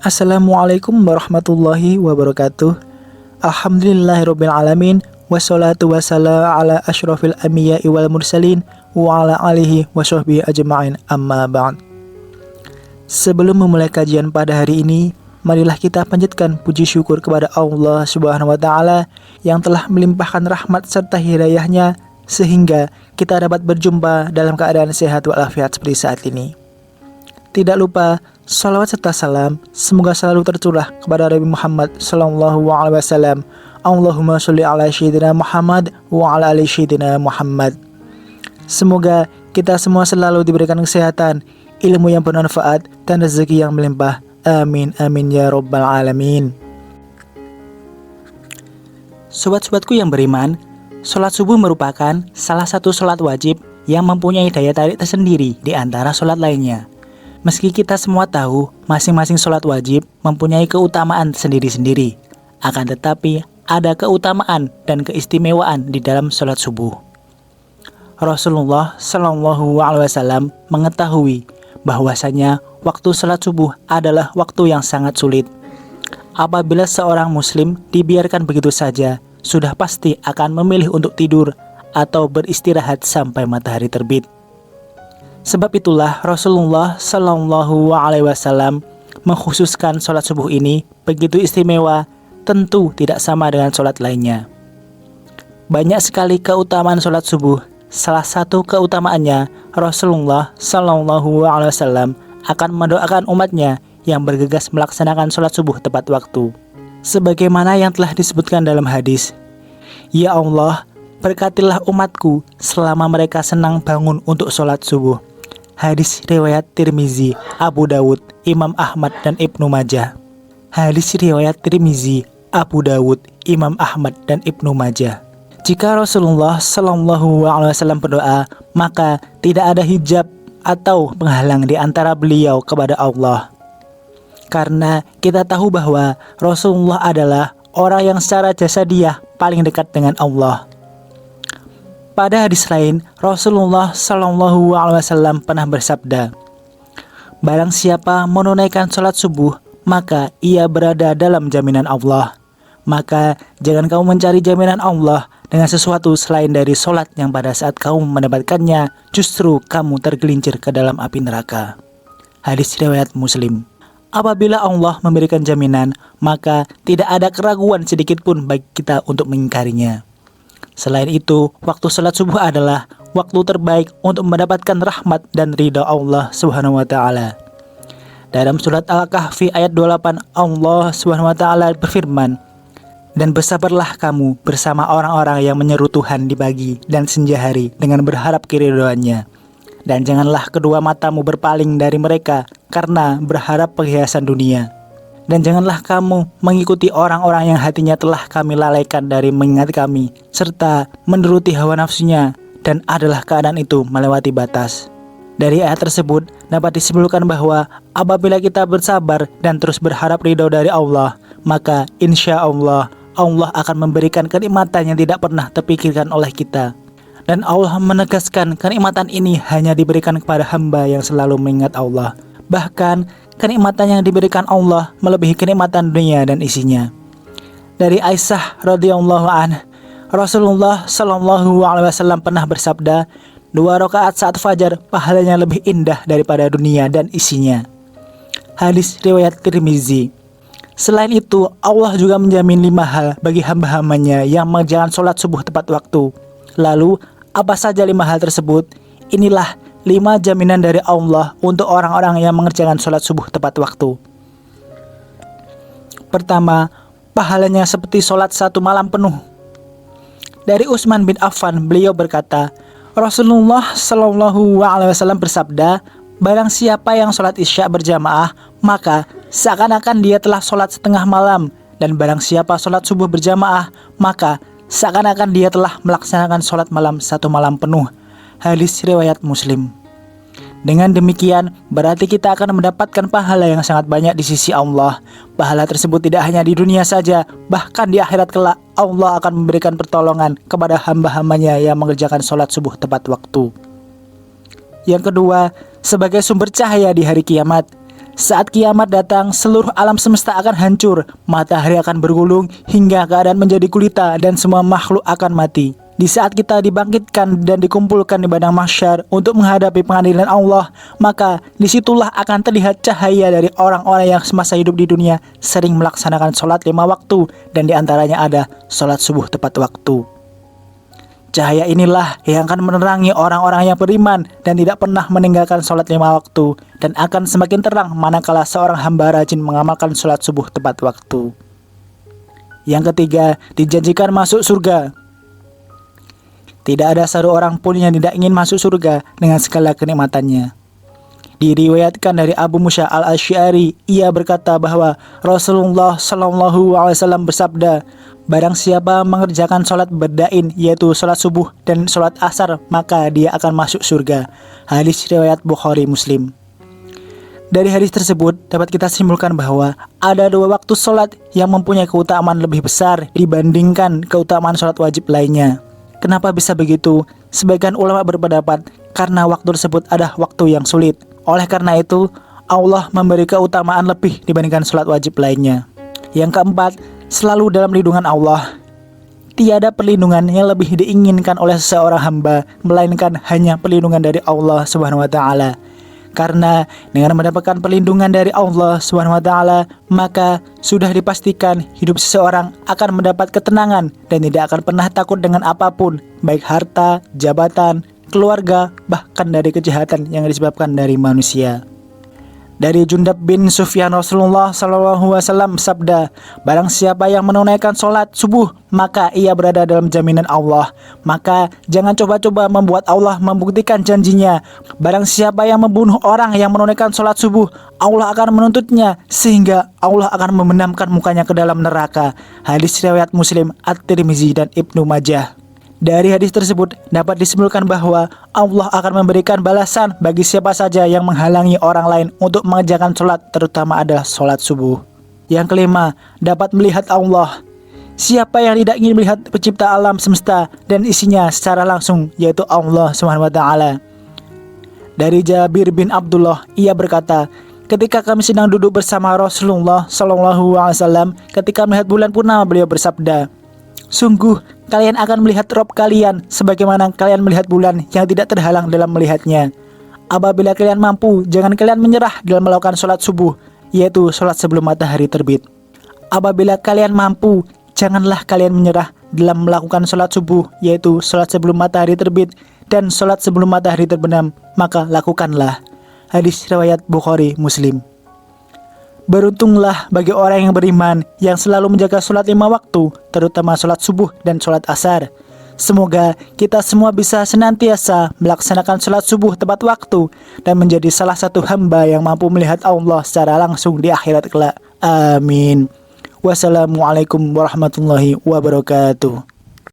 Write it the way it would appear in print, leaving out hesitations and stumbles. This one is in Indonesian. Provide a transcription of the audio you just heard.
Assalamualaikum warahmatullahi wabarakatuh. Alhamdulillahirabbil alamin wassalatu wassalamu ala asyrofil anbiya'i wal mursalin wa ala alihi washabbihi ajma'in amma ba'd. Sebelum memulai kajian pada hari ini, marilah kita panjatkan puji syukur kepada Allah Subhanahu wa taala yang telah melimpahkan rahmat serta hidayahnya sehingga kita dapat berjumpa dalam keadaan sehat walafiat seperti saat ini. Tidak lupa salawat serta salam semoga selalu tercurah kepada Nabi Muhammad sallallahu alaihi wasallam. Allahumma sholli ala sayyidina Muhammad wa ala ali sayyidina Muhammad. Semoga kita semua selalu diberikan kesehatan, ilmu yang bermanfaat dan rezeki yang melimpah. Amin amin ya rabbal alamin. Sobat-sobatku yang beriman, sholat subuh merupakan salah satu sholat wajib yang mempunyai daya tarik tersendiri di antara sholat lainnya. Meski kita semua tahu masing-masing sholat wajib mempunyai keutamaan sendiri-sendiri, akan tetapi ada keutamaan dan keistimewaan di dalam sholat subuh. Rasulullah Shallallahu Alaihi Wasallam mengetahui bahwasanya waktu sholat subuh adalah waktu yang sangat sulit. Apabila seorang muslim dibiarkan begitu saja, sudah pasti akan memilih untuk tidur atau beristirahat sampai matahari terbit. Sebab itulah Rasulullah Shallallahu Alaihi Wasallam mengkhususkan sholat subuh ini begitu istimewa, tentu tidak sama dengan sholat lainnya. Banyak sekali keutamaan sholat subuh. Salah satu keutamaannya, Rasulullah Shallallahu Alaihi Wasallam akan mendoakan umatnya yang bergegas melaksanakan sholat subuh tepat waktu. Sebagaimana yang telah disebutkan dalam hadis, "Ya Allah, berkatilah umatku selama mereka senang bangun untuk sholat subuh." Hadis riwayat Tirmizi, Abu Dawud, Imam Ahmad dan Ibnu Majah. Hadis riwayat Tirmizi, Abu Dawud, Imam Ahmad dan Ibnu Majah. Jika Rasulullah Shallallahu Alaihi Wasallam berdoa, maka tidak ada hijab atau penghalang di antara beliau kepada Allah. Karena kita tahu bahwa Rasulullah adalah orang yang secara jasadiah paling dekat dengan Allah. Pada hadis lain, Rasulullah Shallallahu Alaihi Wasallam pernah bersabda, "Barang siapa menunaikan sholat subuh, maka ia berada dalam jaminan Allah. Maka jangan kamu mencari jaminan Allah dengan sesuatu selain dari sholat yang pada saat kamu mendapatkannya, justru kamu tergelincir ke dalam api neraka." Hadis riwayat Muslim. Apabila Allah memberikan jaminan, maka tidak ada keraguan sedikit pun bagi kita untuk mengingkarinya. Selain itu, waktu salat subuh adalah waktu terbaik untuk mendapatkan rahmat dan ridha Allah Subhanahu wa taala. Dalam surat Al-Kahfi ayat 28, Allah Subhanahu wa taala berfirman, "Dan bersabarlah kamu bersama orang-orang yang menyeru Tuhan di pagi dan senja hari dengan berharap keridhaan-Nya. Dan janganlah kedua matamu berpaling dari mereka karena berharap perhiasan dunia. Dan janganlah kamu mengikuti orang-orang yang hatinya telah kami lalaikan dari mengingat kami, serta menuruti hawa nafsunya, dan adalah keadaan itu melewati batas." Dari ayat tersebut dapat disimpulkan bahwa apabila kita bersabar dan terus berharap ridho dari Allah, maka insya Allah akan memberikan kenikmatan yang tidak pernah terpikirkan oleh kita. Dan Allah menegaskan kenikmatan ini hanya diberikan kepada hamba yang selalu mengingat Allah. Bahkan kenikmatan yang diberikan Allah melebihi kenikmatan dunia dan isinya. Dari Aisyah radhiyallahu anha, Rasulullah Shallallahu Alaihi Wasallam pernah bersabda, 2 rakaat saat fajar pahalanya lebih indah daripada dunia dan isinya. Hadis riwayat Tirmizi. Selain itu, Allah juga menjamin 5 hal bagi hamba-hambanya yang mengerjakan sholat subuh tepat waktu. Lalu, apa saja 5 hal tersebut? Inilah 5 jaminan dari Allah untuk orang-orang yang mengerjakan sholat subuh tepat waktu. Pertama, pahalanya seperti sholat 1 malam penuh. Dari Utsman bin Affan, beliau berkata, Rasulullah Shallallahu Alaihi Wasallam bersabda, "Barang siapa yang sholat isya berjamaah, maka seakan-akan dia telah sholat setengah malam. Dan barang siapa sholat subuh berjamaah, maka seakan-akan dia telah melaksanakan sholat malam 1 malam penuh." Hadis riwayat Muslim. Dengan demikian, berarti kita akan mendapatkan pahala yang sangat banyak di sisi Allah. Pahala tersebut tidak hanya di dunia saja, bahkan di akhirat kelak Allah akan memberikan pertolongan kepada hamba-hambanya yang mengerjakan sholat subuh tepat waktu. Yang kedua, sebagai sumber cahaya di hari kiamat. Saat kiamat datang, seluruh alam semesta akan hancur, matahari akan bergulung hingga keadaan menjadi gulita dan semua makhluk akan mati. Di saat kita dibangkitkan dan dikumpulkan di padang mahsyar untuk menghadapi pengadilan Allah, maka disitulah akan terlihat cahaya dari orang-orang yang semasa hidup di dunia sering melaksanakan sholat 5 waktu, dan diantaranya ada sholat subuh tepat waktu. Cahaya inilah yang akan menerangi orang-orang yang beriman dan tidak pernah meninggalkan sholat 5 waktu, dan akan semakin terang manakala seorang hamba rajin mengamalkan sholat subuh tepat waktu. Yang ketiga, dijanjikan masuk surga. Tidak ada satu orang pun yang tidak ingin masuk surga dengan segala kenikmatannya. Diriwayatkan dari Abu Musa al-Asy'ari, ia berkata bahwa Rasulullah Shallallahu Alaihi Wasallam bersabda, barang siapa mengerjakan sholat berdain, yaitu sholat subuh dan sholat asar, maka dia akan masuk surga. Hadis riwayat Bukhari Muslim. Dari hadis tersebut dapat kita simpulkan bahwa ada 2 waktu sholat yang mempunyai keutamaan lebih besar dibandingkan keutamaan sholat wajib lainnya. Kenapa bisa begitu? Sebagian ulama berpendapat karena waktu tersebut ada waktu yang sulit. Oleh karena itu, Allah memberi keutamaan lebih dibandingkan sholat wajib lainnya. Yang keempat, selalu dalam lindungan Allah. Tiada perlindungan yang lebih diinginkan oleh seseorang hamba, melainkan hanya perlindungan dari Allah Subhanahu wa Ta'ala. Karena dengan mendapatkan perlindungan dari Allah Subhanahu wa Ta'ala, maka sudah dipastikan hidup seseorang akan mendapat ketenangan dan tidak akan pernah takut dengan apapun, baik harta, jabatan, keluarga, bahkan dari kejahatan yang disebabkan dari manusia. Dari Jundab bin Sufyan, Rasulullah SAW sabda, barang siapa yang menunaikan sholat subuh, maka ia berada dalam jaminan Allah. Maka jangan coba-coba membuat Allah membuktikan janjinya. Barang siapa yang membunuh orang yang menunaikan sholat subuh, Allah akan menuntutnya, sehingga Allah akan membenamkan mukanya ke dalam neraka. Hadis riwayat Muslim, At-Tirmizi, dan Ibnu Majah. Dari hadis tersebut dapat disimpulkan bahwa Allah akan memberikan balasan bagi siapa saja yang menghalangi orang lain untuk mengerjakan sholat, terutama adalah sholat subuh. Yang kelima, dapat melihat Allah. Siapa yang tidak ingin melihat pencipta alam semesta dan isinya secara langsung, yaitu Allah SWT. Dari Jabir bin Abdullah, ia berkata, ketika kami sedang duduk bersama Rasulullah SAW, ketika melihat bulan purnama, beliau bersabda, sungguh kalian akan melihat Rob kalian sebagaimana kalian melihat bulan yang tidak terhalang dalam melihatnya. Apabila kalian mampu, jangan kalian menyerah dalam melakukan sholat subuh, yaitu sholat sebelum matahari terbit. Apabila kalian mampu, janganlah kalian menyerah dalam melakukan sholat subuh, yaitu sholat sebelum matahari terbit dan sholat sebelum matahari terbenam, maka lakukanlah. Hadis riwayat Bukhari Muslim. Beruntunglah bagi orang yang beriman yang selalu menjaga sholat 5 waktu, terutama sholat subuh dan sholat asar. Semoga kita semua bisa senantiasa melaksanakan sholat subuh tepat waktu dan menjadi salah satu hamba yang mampu melihat Allah secara langsung di akhirat kelak. Amin. Wassalamualaikum warahmatullahi wabarakatuh.